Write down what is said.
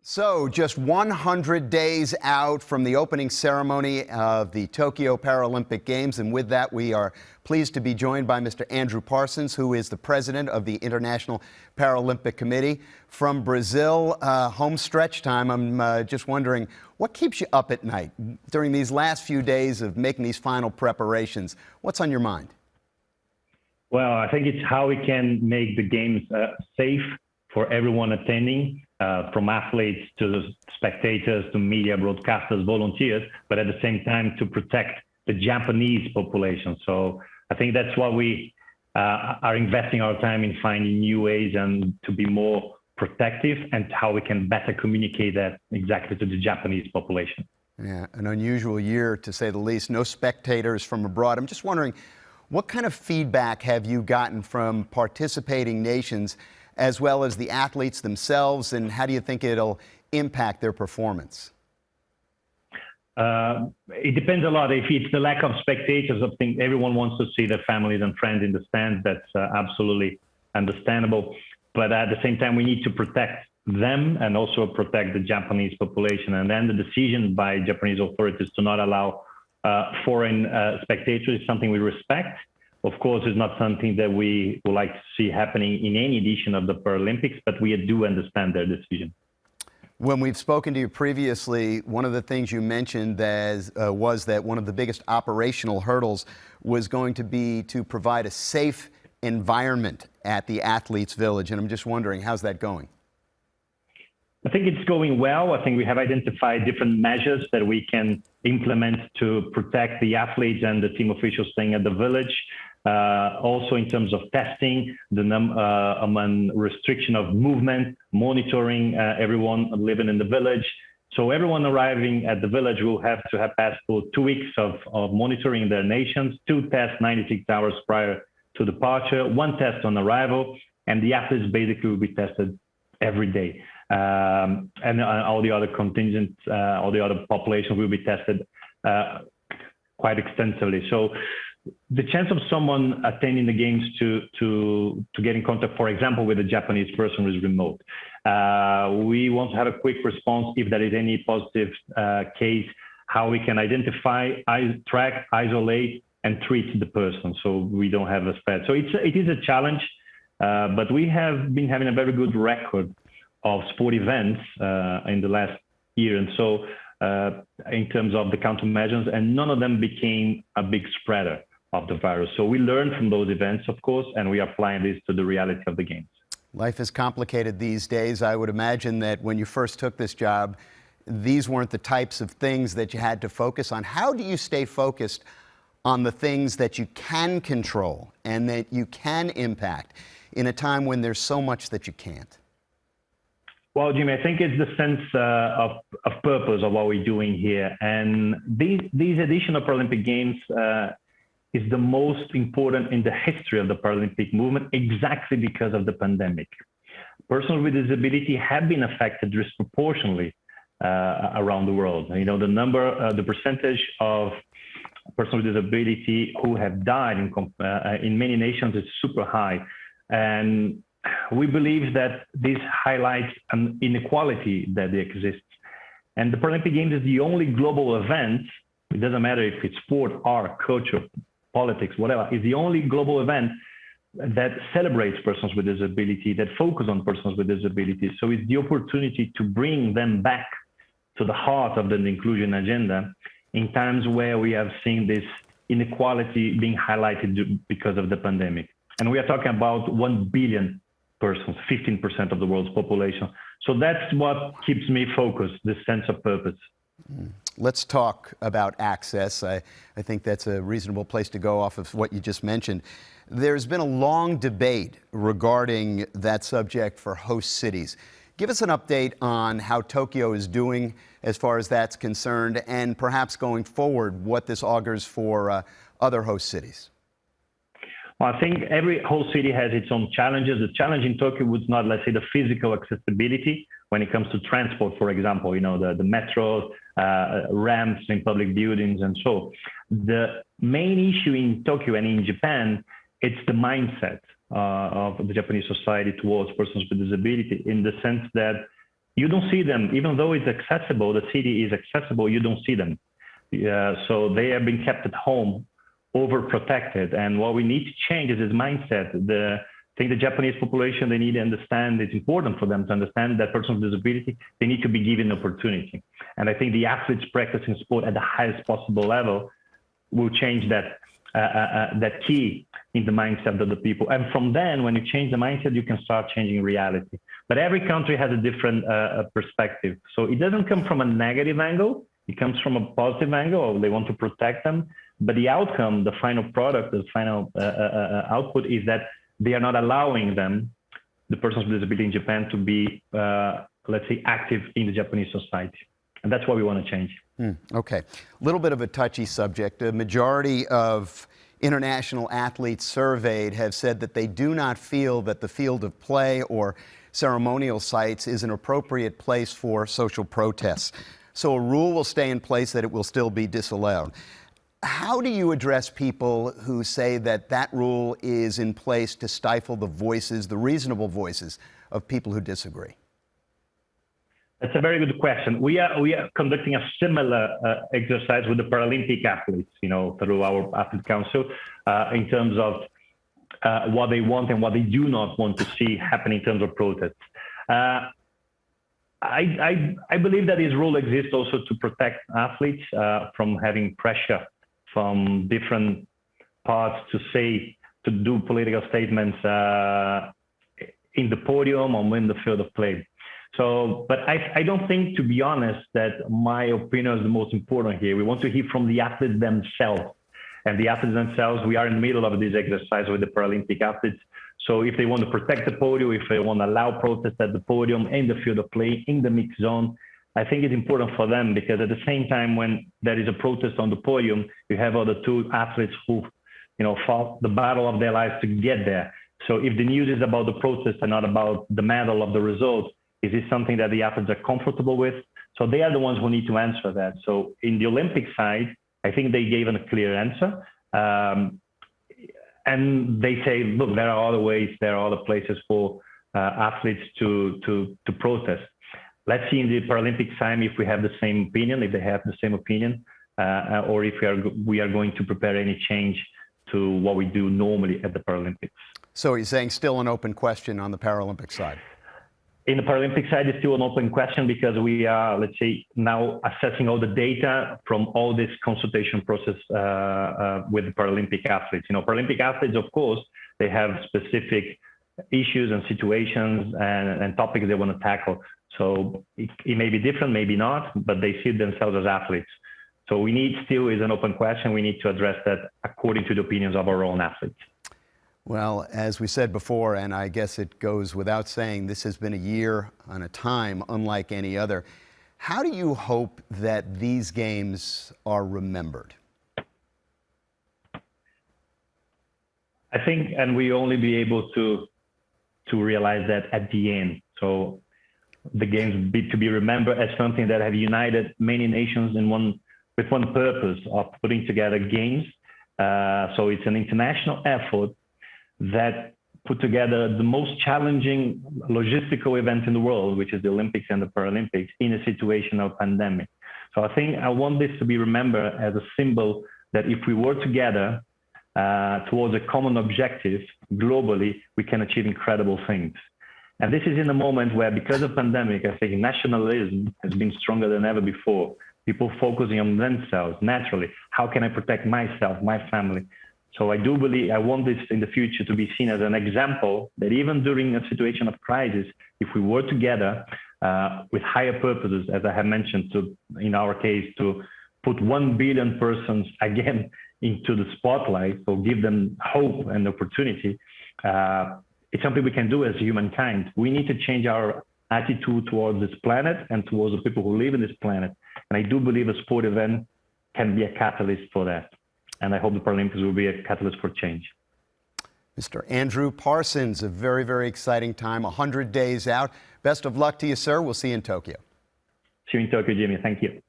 So, just 100 days out from the opening ceremony of the Tokyo Paralympic Games, and with that, we are pleased to be joined by Mr. Andrew Parsons, who is the president of the International Paralympic Committee. From Brazil, home stretch time, I'm just wondering, what keeps you up at night during these last few days of making these final preparations? What's on your mind? Well, I think it's how we can make the games safe for everyone attending, from athletes to spectators to media, broadcasters, volunteers, but at the same time to protect the Japanese population. So I think that's why we are investing our time in finding new ways and to be more protective, and how we can better communicate that exactly to the Japanese population. Yeah, an unusual year to say the least. No spectators from abroad. I'm just wondering, what kind of feedback have you gotten from participating nations as well as the athletes themselves, and how do you think it'll impact their performance? It depends a lot. If it's the lack of spectators, I think everyone wants to see their families and friends in the stands. That's absolutely understandable. But at the same time, we need to protect them and also protect the Japanese population. And then the decision by Japanese authorities to not allow foreign spectators is something we respect. Of course, it's not something that we would like to see happening in any edition of the Paralympics, but we do understand their decision. When we've spoken to you previously, one of the things you mentioned was that one of the biggest operational hurdles was going to be to provide a safe environment at the Athletes' Village. And I'm just wondering, how's that going? I think it's going well. I think we have identified different measures that we can implement to protect the athletes and the team officials staying at the village. Also in terms of testing, the restriction of movement, monitoring everyone living in the village. So everyone arriving at the village will have to have passed for 2 weeks of monitoring their nations, 2 tests 96 hours prior to departure, 1 test on arrival, and the athletes basically will be tested every day. And all the other contingents, all the other population will be tested quite extensively. So the chance of someone attending the games to get in contact, for example, with a Japanese person is remote. We want to have a quick response if there is any positive case, how we can identify, track, isolate, and treat the person so we don't have a spread. So it is a challenge, but we have been having a very good record of sport events in the last year and so in terms of the countermeasures, and none of them became a big spreader of the virus. So we learned from those events, of course, and we are applying this to the reality of the games. Life is complicated these days. I would imagine that when you first took this job, these weren't the types of things that you had to focus on. How do you stay focused on the things that you can control and that you can impact in a time when there's so much that you can't? Well, Jimmy, I think it's the sense of purpose of what we're doing here. And these edition of Paralympic Games is the most important in the history of the Paralympic movement, exactly because of the pandemic. Persons with disability have been affected disproportionately around the world. You know, the percentage of persons with disability who have died in many nations is super high. And we believe that this highlights an inequality that exists. And the Paralympic Games is the only global event, it doesn't matter if it's sport, art, culture, politics, whatever, is the only global event that celebrates persons with disability, that focus on persons with disabilities. So it's the opportunity to bring them back to the heart of the inclusion agenda in times where we have seen this inequality being highlighted because of the pandemic. And we are talking about 1 billion persons, 15% of the world's population. So that's what keeps me focused, this sense of purpose. Let's talk about access. I think that's a reasonable place to go off of what you just mentioned. There's been a long debate regarding that subject for host cities. Give us an update on how Tokyo is doing as far as that's concerned, and perhaps going forward, what this augurs for other host cities. Well, I think every host city has its own challenges. The challenge in Tokyo was not, let's say, the physical accessibility when it comes to transport, for example, you know, the metros, ramps in public buildings, and so. The main issue in Tokyo and in Japan, it's the mindset of the Japanese society towards persons with disability, in the sense that you don't see them, even though it's accessible, the city is accessible, you don't see them. So they have been kept at home, overprotected. And what we need to change is this mindset. I think the Japanese population, they need to understand, it's important for them to understand that persons with disability, they need to be given opportunity. And I think the athletes practicing sport at the highest possible level will change that key in the mindset of the people. And from then, when you change the mindset, you can start changing reality. But every country has a different perspective. So it doesn't come from a negative angle. It comes from a positive angle. They want to protect them. But the outcome, the final product, the final output is that they are not allowing them, the persons with disability in Japan, to be, let's say, active in the Japanese society. And that's what we want to change. Okay. A little bit of a touchy subject. A majority of international athletes surveyed have said that they do not feel that the field of play or ceremonial sites is an appropriate place for social protests. So a rule will stay in place that it will still be disallowed. How do you address people who say that that rule is in place to stifle the voices, the reasonable voices of people who disagree? That's a very good question. We are conducting a similar exercise with the Paralympic athletes, through our athlete council, in terms of what they want and what they do not want to see happen in terms of protests. I believe that this rule exists also to protect athletes from having pressure from different parts to do political statements in the podium or in the field of play. So, but I don't think, to be honest, that my opinion is the most important here. We want to hear from the athletes themselves. And the athletes themselves, we are in the middle of this exercise with the Paralympic athletes. So if they want to protect the podium, if they want to allow protests at the podium, in the field of play, in the mixed zone, I think it's important for them, because at the same time, when there is a protest on the podium, you have other two athletes who, fought the battle of their lives to get there. So if the news is about the protest and not about the medal of the result, is this something that the athletes are comfortable with? So they are the ones who need to answer that. So in the Olympic side, I think they gave a clear answer. And they say, look, there are other ways, there are other places for athletes to protest. Let's see in the Paralympic side if we have the same opinion, if they have the same opinion, or if we are going to prepare any change to what we do normally at the Paralympics. So you're saying still an open question on the Paralympic side? In the Paralympic side, it's still an open question, because we are, let's say, now assessing all the data from all this consultation process with the Paralympic athletes. Paralympic athletes, of course, they have specific issues and situations and topics they want to tackle. So it may be different, maybe not, but they see themselves as athletes. So we need, still is an open question. We need to address that according to the opinions of our own athletes. Well, as we said before, and I guess it goes without saying, this has been a year and a time unlike any other. How do you hope that these games are remembered? I think, and we only be able to realize that at the end. So the games to be remembered as something that have united many nations with one purpose of putting together games. So it's an international effort that put together the most challenging logistical event in the world, which is the Olympics and the Paralympics, in a situation of pandemic. So I think I want this to be remembered as a symbol that if we work together towards a common objective globally, we can achieve incredible things. And this is in a moment where, because of pandemic, I think nationalism has been stronger than ever before. People focusing on themselves naturally. How can I protect myself, my family? So I do believe, I want this in the future to be seen as an example that even during a situation of crisis, if we work together with higher purposes, as I have mentioned, in our case, to put 1 billion persons again into the spotlight, so give them hope and opportunity, it's something we can do as humankind. We need to change our attitude towards this planet and towards the people who live in this planet. And I do believe a sport event can be a catalyst for that. And I hope the Paralympics will be a catalyst for change. Mr. Andrew Parsons, a very, very exciting time, 100 days out. Best of luck to you, sir. We'll see you in Tokyo. See you in Tokyo, Jimmy. Thank you.